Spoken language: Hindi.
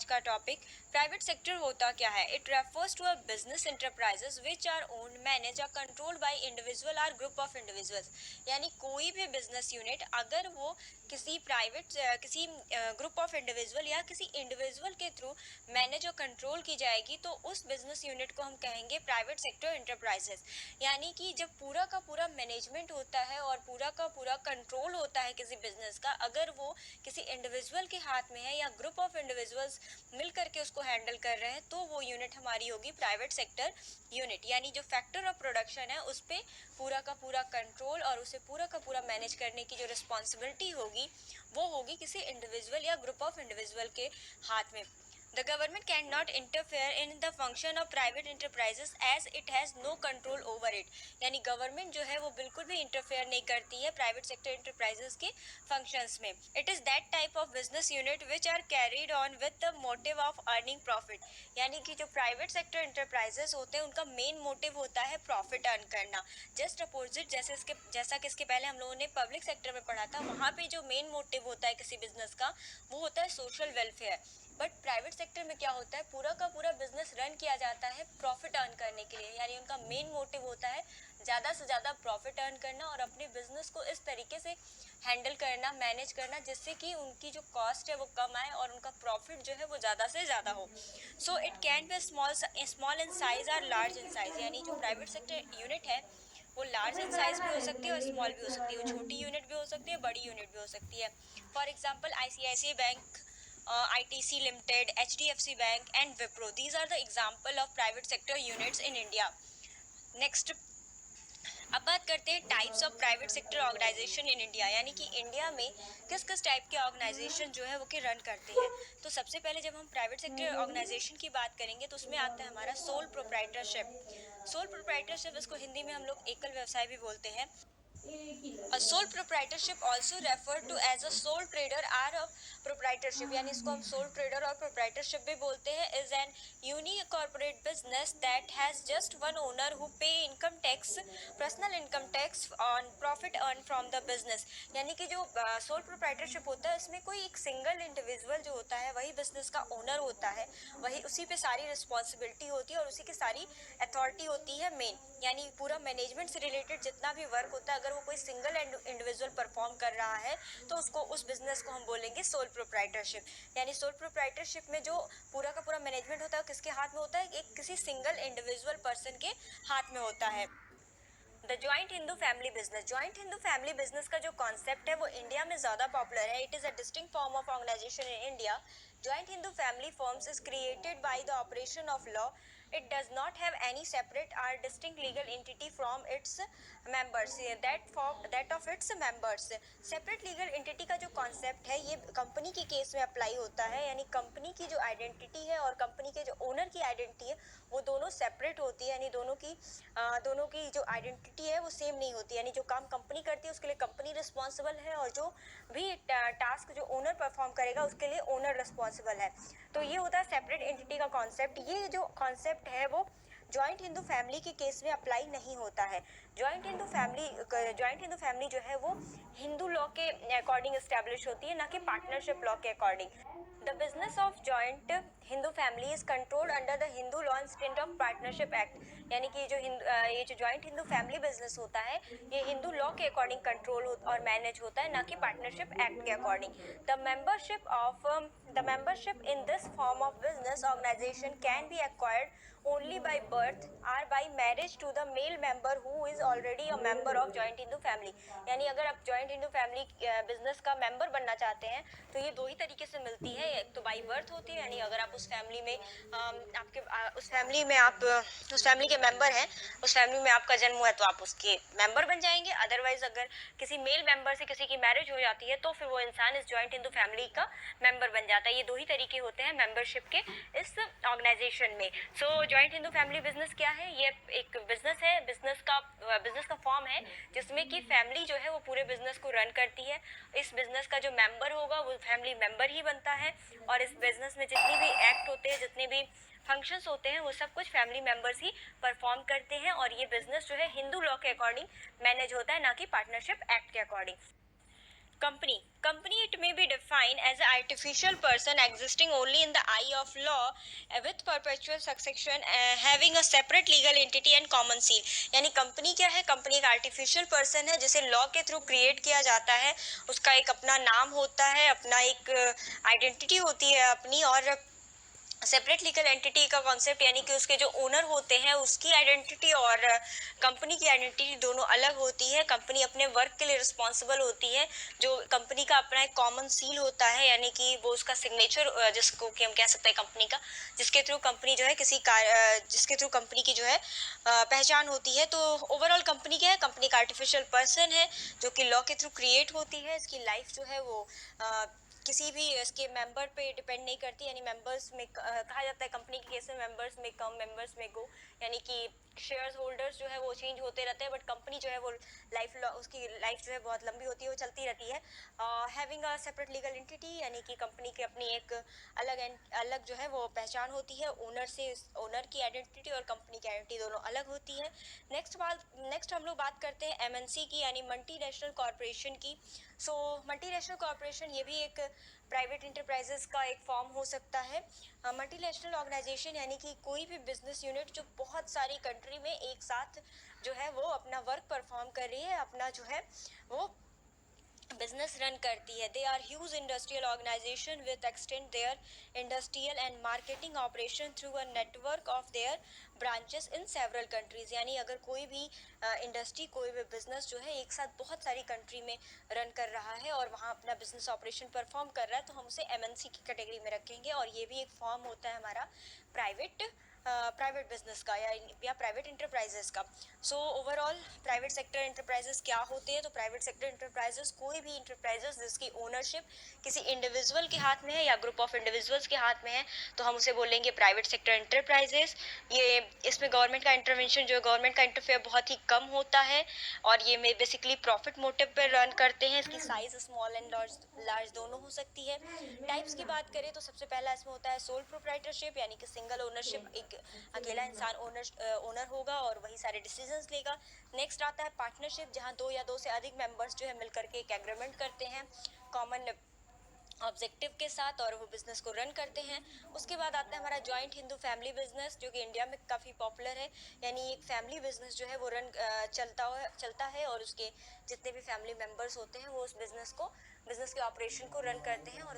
का टॉपिक प्राइवेट सेक्टर होता क्या है। It refers to a business enterprises which are owned manage और कंट्रोल्ड बाय इंडिविजुअल और ग्रुप ऑफ इंडिविजुअल्स। यानी कोई भी बिजनेस यूनिट अगर वो किसी ग्रुप ऑफ इंडिविजुअल या किसी इंडिविजुअल के थ्रू मैनेज और कंट्रोल की जाएगी तो उस बिजनेस यूनिट को हम कहेंगे प्राइवेट सेक्टर एंटरप्राइजेस। यानी कि जब पूरा का पूरा मैनेजमेंट होता है और पूरा का पूरा कंट्रोल होता है किसी बिजनेस का, अगर वो किसी इंडिविजुअल के हाथ में है या ग्रुप ऑफ इंडिविजुअल्स मिल करके उसको हैंडल कर रहे हैं, तो वो यूनिट हमारी होगी प्राइवेट सेक्टर यूनिट। यानी जो फैक्टर ऑफ प्रोडक्शन है उस पर पूरा का पूरा कंट्रोल और उसे पूरा का पूरा मैनेज करने की जो रिस्पॉन्सिबिलिटी होगी वो होगी किसी इंडिविजुअल या ग्रुप ऑफ इंडिविजुअल के हाथ में। The government cannot interfere in the function of private enterprises as it has no control over it। यानी गवर्नमेंट जो है वो बिल्कुल भी इंटरफेयर नहीं करती है प्राइवेट सेक्टर एंटरप्राइजेस के फंक्शंस में। It is that type of business unit which are carried on with the motive of earning profit. यानी कि जो प्राइवेट सेक्टर एंटरप्राइजेस होते हैं उनका मेन मोटिव होता है प्रॉफिट अर्न करना। जस्ट अपोजिट जैसा कि इसके पहले हम लोगों ने पब्लिक सेक्टर में पढ़ा था, वहाँ पे जो मेन मोटिव होता है किसी बिजनेस का वो होता है social welfare. But private sector में क्या होता है, पूरा का पूरा बिजनेस रन किया जाता है प्रॉफिट अर्न करने के लिए। यानी उनका मेन मोटिव होता है ज़्यादा से ज़्यादा प्रॉफिट अर्न करना और अपने बिजनेस को इस तरीके से हैंडल करना, मैनेज करना, जिससे कि उनकी जो कॉस्ट है वो कम आए और उनका प्रॉफिट जो है वो ज़्यादा से ज़्यादा हो। So it can be small in size और लार्ज इन साइज। यानी जो प्राइवेट सेक्टर यूनिट है वो लार्ज इन साइज भी हो सकती है और स्मॉल भी हो सकती है, वो छोटी यूनिट भी हो सकती है, बड़ी यूनिट भी हो सकती है। For example ICICI bank, ITC Limited, HDFC Bank and Wipro. These are the example of private sector units in India. Next, अब बात करते हैं types of private sector organisation in India. यानी कि इंडिया में किस किस टाइप के ऑर्गेनाइजेशन जो है वो कि रन करते हैं। तो सबसे पहले जब हम प्राइवेट सेक्टर ऑर्गेनाइजेशन की बात करेंगे तो उसमें आता है हमारा सोल प्रोप्राइटरशिप। सोल प्रोप्राइटरशिप, इसको हिंदी में हम लोग एकल व्यवसाय भी बोलते हैं। A sole proprietorship also referred to as a sole trader or a proprietorship, यानी इसको हम sole trader और proprietorship भी बोलते हैं, is an unique corporate business that has just one owner who pay income tax, personal income tax on profit earned from the business। यानी कि जो sole proprietorship होता है इसमें कोई एक सिंगल इंडिविजुअल जो होता है वही बिजनेस का ओनर होता है, वही उसी पे सारी रिस्पॉन्सिबिलिटी होती है और उसी की सारी अथॉरिटी होती है मेन। यानी पूरा मैनेजमेंट से रिलेटेड जितना भी वर्क होता है अगर वो कोई सिंगल इंडिविजुअल परफॉर्म कर रहा है तो उसको, उस बिजनेस को हम बोलेंगे सोल प्रोप्राइटरशिप। यानी सोल प्रोप्राइटरशिप में जो पूरा का पूरा मैनेजमेंट होता है किसके हाथ में होता है, एक किसी सिंगल इंडिविजुअल पर्सन के हाथ में होता है। The joint Hindu family business. Joint Hindu family business का जो कॉन्सेप्ट है वो इंडिया में ज़्यादा पॉपुलर है। It is a distinct form of organisation in India. Joint Hindu family forms is created by the operation of law. It does not have any separate or distinct legal entity from its members, that of its members। Separate legal entity का जो कॉन्सेप्ट है ये कंपनी के केस में अप्लाई होता है। यानी कंपनी की जो आइडेंटिटी है और कंपनी के जो ओनर की आइडेंटिटी है वो दोनों सेपरेट होती है। यानी दोनों की जो आइडेंटिटी है वो सेम नहीं होती। यानी जो काम कंपनी करती है उसके लिए कंपनी रिस्पॉन्सिबल है और जो भी टास्क जो ओनर परफॉर्म करेगा उसके लिए ओनर रिस्पॉन्सिबल है। तो ये होता है सेपरेट एंटिटी का कॉन्सेप्ट। ये जो कॉन्सेप्ट है वो जॉइंट हिंदू फैमिली के केस में अप्लाई नहीं होता है। जॉइंट हिंदू फैमिली जो है वो हिंदू लॉ के अकॉर्डिंग एस्टेब्लिश होती है, ना कि पार्टनरशिप लॉ के according. The business of joint Hindu family is controlled under the Hindu law instant of partnership act. यानी कि ये जो जॉइंट हिंदू फैमिली बिजनेस होता है ये हिंदू लॉ के अकॉर्डिंग कंट्रोल और मैनेज होता है, ना कि पार्टनरशिप एक्ट के according. The membership in this form of business organisation can be acquired only by birth or by marriage to the male member who is already a member of joint hindu family। यानी अगर आप जॉइंट हिंदू फैमिली बिजनेस का मेंबर बनना चाहते हैं तो ये दो ही तरीके से मिलती है। एक तो बाई बर्थ होती है, यानी अगर आप उस फैमिली में उस फैमिली के मेंबर हैं, उस फैमिली में आपका जन्म हुआ है तो आप उसके मेंबर बन जाएंगे। अदरवाइज अगर किसी मेल मेंबर से किसी की मैरिज हो जाती है तो फिर वो इंसान इस जॉइंट हिंदू फैमिली का मेंबर बन जाता है। ये दो ही तरीके होते हैं मेंबरशिप के इस ऑर्गेनाइजेशन में। सो जॉइंट हिंदू फैमिली बिजनेस क्या है, ये एक बिजनेस है, बिजनेस का फॉर्म है जिसमें कि फैमिली जो है वो पूरे बिजनेस को रन करती है। इस बिजनेस का जो मेंबर होगा वो फैमिली मेंबर ही बनता है और इस बिजनेस में जितनी भी एक्ट होते हैं, जितने भी फंक्शंस होते हैं वो सब कुछ फैमिली मेंबर्स ही परफॉर्म करते हैं और ये बिजनेस जो है हिंदू लॉ के अकॉर्डिंग मैनेज होता है, ना कि पार्टनरशिप एक्ट के according. Company, it may be defined as an artificial person existing only in the eye of law, with perpetual succession, having a separate legal entity and common seal. यानी कंपनी क्या है? कंपनी एक आर्टिफिशियल पर्सन है जिसे लॉ के थ्रू क्रिएट किया जाता है, उसका एक अपना नाम होता है, अपना एक आइडेंटिटी होती है अपनी, और सेपरेट लीगल एंटिटी का कॉन्सेप्ट, यानी कि उसके जो ओनर होते हैं उसकी आइडेंटिटी और कंपनी की आइडेंटिटी दोनों अलग होती है। कंपनी अपने वर्क के लिए रिस्पॉन्सिबल होती है। जो कंपनी का अपना एक कॉमन सील होता है, यानी कि वो उसका सिग्नेचर, जिसको कि हम कह सकते हैं कंपनी का, जिसके थ्रू कंपनी जो है जिसके थ्रू कंपनी की जो है पहचान होती है। तो ओवरऑल कंपनी क्या है? कंपनी का आर्टिफिशियल पर्सन है जो कि लॉ के थ्रू क्रिएट होती है। इसकी लाइफ जो है वो किसी भी इसके मेंबर पे डिपेंड नहीं करती, यानी मेंबर्स में कहा जाता है कंपनी के केस में मेंबर्स में कम, मेंबर्स में गो, यानी कि शेयर होल्डर्स जो है वो चेंज होते रहते हैं, बट कंपनी जो है वो उसकी लाइफ जो है बहुत लंबी होती है, वो चलती रहती है। Having a separate legal entity, यानी कि कंपनी की अपनी एक अलग जो है वो पहचान होती है। ओनर की आइडेंटिटी और कंपनी की आइडेंटिटी दोनों अलग होती है। नेक्स्ट हम लोग बात करते हैं एमएनसी की, यानी मल्टीनेशनल कॉरपोरेशन की। सो मल्टीनेशनल कॉरपोरेशन ये भी एक प्राइवेट इंटरप्राइजेस का एक फॉर्म हो सकता है। मल्टीनेशनल ऑर्गेनाइजेशन यानी कि कोई भी बिजनेस यूनिट जो बहुत सारी कंट्री में एक साथ जो है वो अपना वर्क परफॉर्म कर रही है, अपना जो है वो बिजनेस रन करती है। They are huge industrial organisation with extend their industrial and marketing operation through a network of their branches in several countries. यानी अगर कोई भी इंडस्ट्री, कोई भी बिजनेस जो है एक साथ बहुत सारी कंट्री में रन कर रहा है और वहाँ अपना बिजनेस ऑपरेशन परफॉर्म कर रहा है, तो हम उसे एमएनसी की कैटेगरी में रखेंगे। और ये भी एक फॉर्म होता है हमारा प्राइवेट बिजनेस का या प्राइवेट इंटरप्राइजेस का। So overall private sector enterprises क्या होते हैं? तो प्राइवेट सेक्टर इंटरप्राइजेस कोई भी इंटरप्राइजेस जिसकी ओनरशिप किसी इंडिविजुअल के हाथ में है या ग्रुप ऑफ इंडिविजुअल्स के हाथ में है, तो हम उसे बोलेंगे प्राइवेट सेक्टर इंटरप्राइजेस। ये इसमें गवर्नमेंट का इंटरवेंशन, जो गवर्नमेंट का इंटरफेयर बहुत ही कम होता है, और ये में बेसिकली प्रॉफिट मोटिव पर रन करते हैं। इसकी साइज स्मॉल एंड लार्ज दोनों हो सकती है। टाइप्स की बात करें तो सबसे पहला इसमें होता है सोल प्रोप्राइटरशिप, यानी कि सिंगल ओनरशिप, एक अकेला इंसान ओनर होगा और वही सारे डिसीजंस लेगा। नेक्स्ट आता है पार्टनरशिप, जहाँ दो या दो से अधिक मेंबर्स जो है मिलकर के एक एग्रीमेंट करते हैं कॉमन ऑब्जेक्टिव के साथ, और वो बिजनेस को रन करते हैं। उसके बाद आता है हमारा जॉइंट हिंदू फैमिली बिजनेस, जो कि इंडिया में काफ़ी पॉपुलर है। यानी एक फैमिली बिजनेस जो है वो चलता है, और उसके जितने भी फैमिली मेंबर्स होते हैं वो उस बिजनेस के ऑपरेशन को रन करते हैं, और